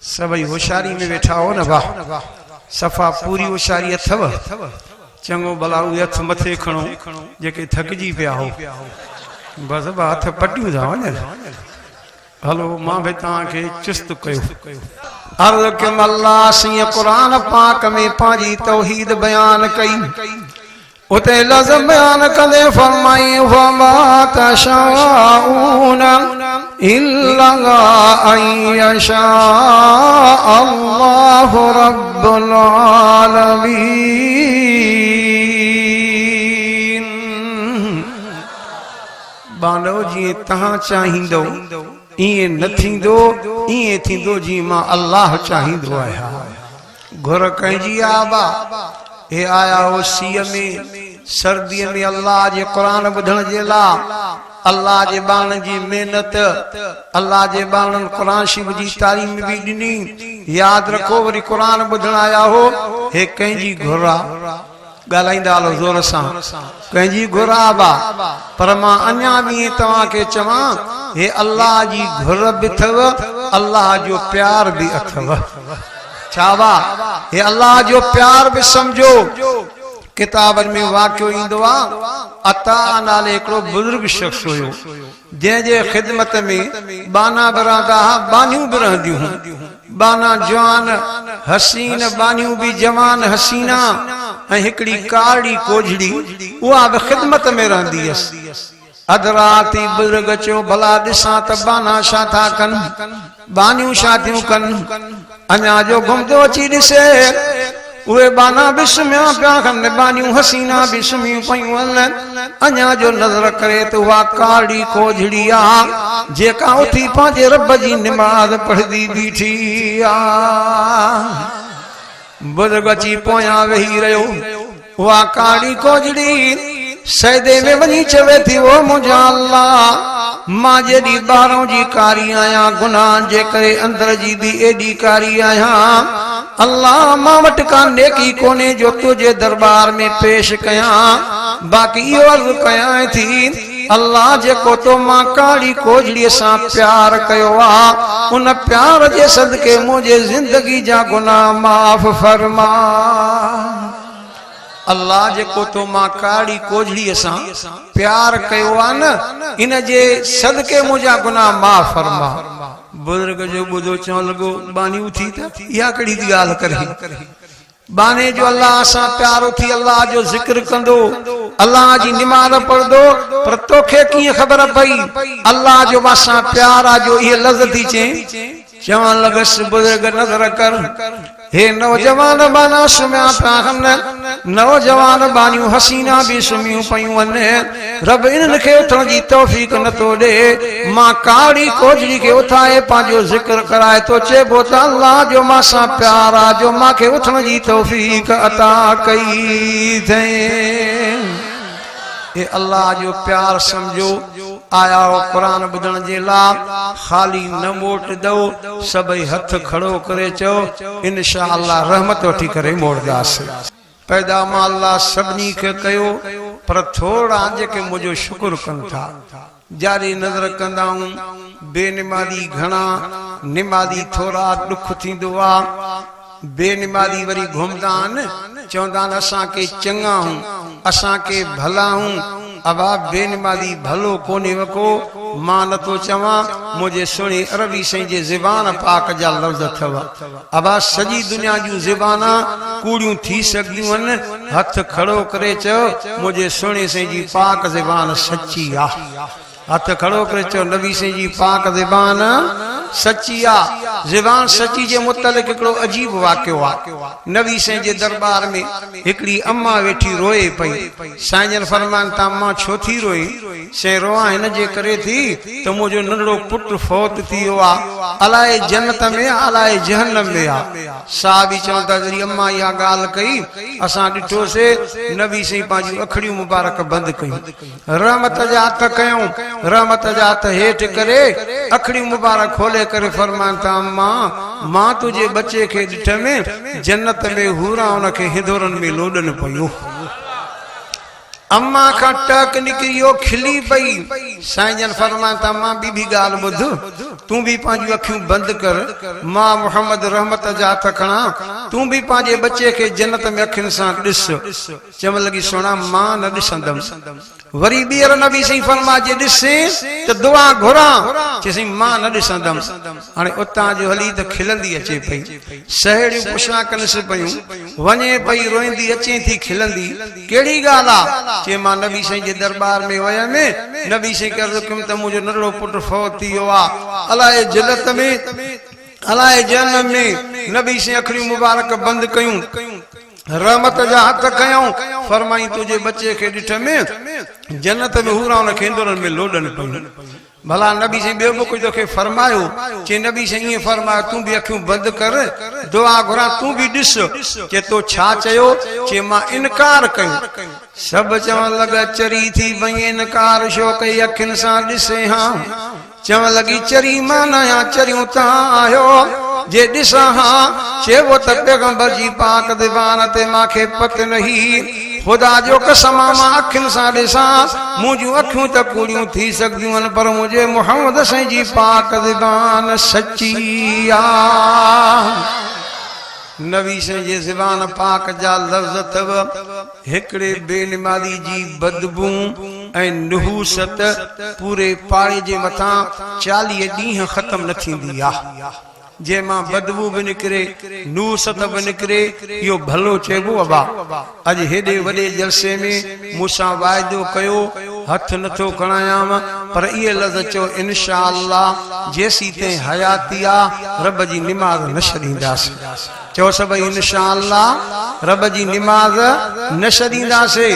सभई होशियारी में वेठा हो न वाह सफ़ा पूरी होशियारी अथव चंगो भला उहे हथ मथे खणो जेके थकजी पिया हो बस हथ पटियूं था वञनि हलो मां भई तव्हांखे चुस्त कयो अर्ज़ कयमि अल्लाह सीं क़ुरान पाक में पंहिंजी तौहीद बयान कई उते लज़ बयान कंदे फरमाई वमा तशाऊन इल्ला अन यशा अल्लाहु रब्बुल आलमीन बानो जी तहां चाहिंदो इए न थींदो इए थींदो जी मां अल्लाह चाहिंदो आया घुर कंहिंजी आबा हे आया हो सीअ में सर्दी में अल्लाह जे कुरान ॿुधण जे लाइ अल्लाह जे बाणन जी मेहनत अल्लाह जे बाणन कुरान शरीफ जी तालीम भी ॾिनी याद रखो वरी कुरान ॿुधण आया हो हे कंहिंजी घुरा ॻाल्हाईंदा हलो ज़ोर सां कंहिंजी घुरा बा पर मां अञा बि तव्हांखे चवां हे अल्लाह जी घुर बि अथव अल्लाह जो प्यार भी अथव छावा हे अल्लाह जो प्यार भी समझो किताबन में वाक़ियो इंदो आ अता नाले हिकिड़ो बुजुर्ग शख्स हुयो जंहिंजे ख़िदमत में बाना बरादा बानियूं भी रहंदियूं बाना जवान हसीन बानियूं भी जवान हसीना ऐं हिकिड़ी कारी कोझड़ी उहा भी ख़िदमत में रहंदी हुअसि अधु राति बुजुर्ग चयो भला ॾिसां त बाना छा था कनि बानियूं छा थियूं कनि अञा जो घुमंदो अची ॾिसे उहे बाना भी सुम्हिया पिया कनि बानियूं हसीना भी सुम्हियूं पयूं हलनि अञा जो नज़र करे त उहा कारी कोझड़ी आहे जेका उथी पंहिंजे रब जी निमाज़ पढ़ंदी बीठी आहे बुजुर्ग अची पोयां वेही रहियो उहा कारी कोझड़ी सजदे में वञी चवे थी ओ मुंहिंजा अल्लाह मां जेॾी ॿाहिरों जी कारी आहियां गुनाह जे करे अंदर जी भी एॾी कारी आहियां अल्लाह मां वटि का नेकी कोने जो तुझे दरबार में पेश कयां बाक़ी इहो अर्ज़ कयां थी अल्लाह जेको तो मां कारी कोझड़ीअ सां प्यार कयो आहे उन प्यार जे सदके मुंहिंजे ज़िंदगी जा गुनाह माफ़ फरमा अल्लाह जेको तो मां कारी कोझड़ीअ सां प्यार कयो आहे न इन जे सदके मुंहिंजा गुनाह माफ़ फरमा बुजुर्ग जो ॿुधो चवण लॻो बानी उथी त इहा कहिड़ी थी ॻाल्हि करे बाने जो अल्लाह सां प्यारो थी अल्लाह जो जिक्र कंदो अल्लाह जी निमाज़ पढ़ंदो पर तोखे कीअं ख़बर पई अल्लाह जो मासां प्यार आहे जो इहे लफ़्ज़ थी चई चवण लॻसि बुजुर्ग नज़र कर हे नौजवान बाना सुम्हिया पिया आहिनि नौजवान बानियूं हसीना भी सुम्हियूं पयूं आहिनि रब इन्हनि खे उथण जी तौफ़ीक़ नथो ॾे मां कारी कोझड़ी खे उथाए पंहिंजो ज़िक्र कराए थो चइबो त अल्लाह जो मासां प्यार आहे जो मूंखे उथण जी तौफ़ीक़ अता कई अथई हे अल्लाह जो प्यार समझो आया हो कुरान ॿुधण जे लाइ खाली न मोट दो सभई हथ खड़ो करे चओ इंशाअल्लाह रहमत वठी करे मोड़दासीं पैदा मां अल्लाह सभिनी खे कयो पर थोड़ा जेके मुंहिंजो शुक्र कनि था जारी नज़र कंदा आहियूं बेनिमादी घणा निमादी थोड़ा दुख थींदो आहे बेनिमादी वरी घुमंदा आहिनि चवंदा आहिनि असांखे चङा हूं असांखे भला हूं अबा बेनिमादी भलो कोने वको मां नथो चवां मुझे सुणी अरबी साईं जे ज़बान पाक जा लफ़्ज़ अथव अबा सॼी दुनिया जूं ज़बाना कूड़ियूं थी सघंदियूं आहिनि हथ खड़ो करे चओ मुझे सुणी साईं जी पाक ज़बान सची आहे हथ खड़ो करे चओ नबी साईं जी पाक ज़बान सची आ ज़बान सची जे मुतलिक हिकिड़ो अजीब वाक़ियो आहे नबी साईं जे दरबार में हिकिड़ी अम्मा वेठी रोए पई साईं जन फरमाइनि था अम्मा छो थी रोई से रोआ हिन जे करे थी त मुंहिंजो नंढड़ो पुटु फौत थी वियो आहे अलाए जन्नत में अलाए जहन्नम में आहे साहबी चवनि था जॾहिं अम्मा इहा ॻाल्हि कई असां ॾिठोसीं नबी साईं पंहिंजूं अखड़ियूं मुबारक बंदि कयूं रहमत जा हथ कयूं रहमत जा हथ हेठि करे अखड़ियूं मुबारक खोले करे फरमाइनि था अम्मा मां तुंहिंजे बचे खे ॾिठ में जन्नत में हूरा उनखे हिंदोरनि में लोॾनि पियो अम्मा का टक निकरियो खिली पई साईं जन फरमाता मां बी ॻाल्हि ॿुध तू भी पांजी अखियूं बंद कर मां मोहम्मद रहमत जा तखणा तू भी पांजे बच्चे के जन्नत में अखिन सां दिस चवण लगी सोना मां न दिसंदम वरी बीर नबी सही फरमा जे दिसे त दुआ घुरा चेसई मां न दिसंदम हाने उतां जो हली त खिलंदी अचे पई सहेड़ियूं पुछा कनस पयूं वने पई रोईंदी अचे थी खिलंदी केड़ी गाल आ चे मां नबी सही जे दरबार में वया में नबी सही कर कम त मुजो नड़ो पुट फौत थी वियो आ अलाए जन्नत में अलाए जन्नत में नबी से अखियूं मुबारक बंद कयूं रहमत जा हथ कयूं फरमाई तुझे बच्चे के डिठ में जन्नत में हूरा उन खेंदरन में लोडन पयूं भला नबी से बेबो कोई तोखे फरमायो चे नबी से ये फरमाया तू भी अखियूं बंद कर दुआ घुरा तू भी दिस के तो छा चयो चे मां इनकार कयूं सब चवण लगा चरी थी भई इनकार छो कई अखिन सां दिसे हां चवण लगी चरी मां नया चरियूं ता आयो जे दिसा हां चेवो त पैगंबर जी पाक दीवान ते माखे पत नहीं खुदा जो कसम मां अखिन सां दिसा मुझू अखियूं त कूड़ियूं थी सकदियूं पर मुझे मोहम्मद साईं जी पाक दीवान सच्ची आ नबी से जे ज़बान पाक जा लफ्ज़ तव हिकड़े बेनिमादी जी बदबू ऐं नुहूसत पूरे पाड़े जे मथा 40 ॾींहं खत्म न थींदी आ जे मां बदबू भी निकरे नूसत भी निकरे यो भलो चेबो अबा अज हेडे वडे जलसे में मूसा वायदो कयो हथ नथो खणायाम पर ये लफ्ज़ चो इंशाअल्लाह जेसी ते हयाती आ रब जी निमाज न छॾींदासीं चो सब इंशाअल्लाह रब जी निमाज न छॾींदासीं।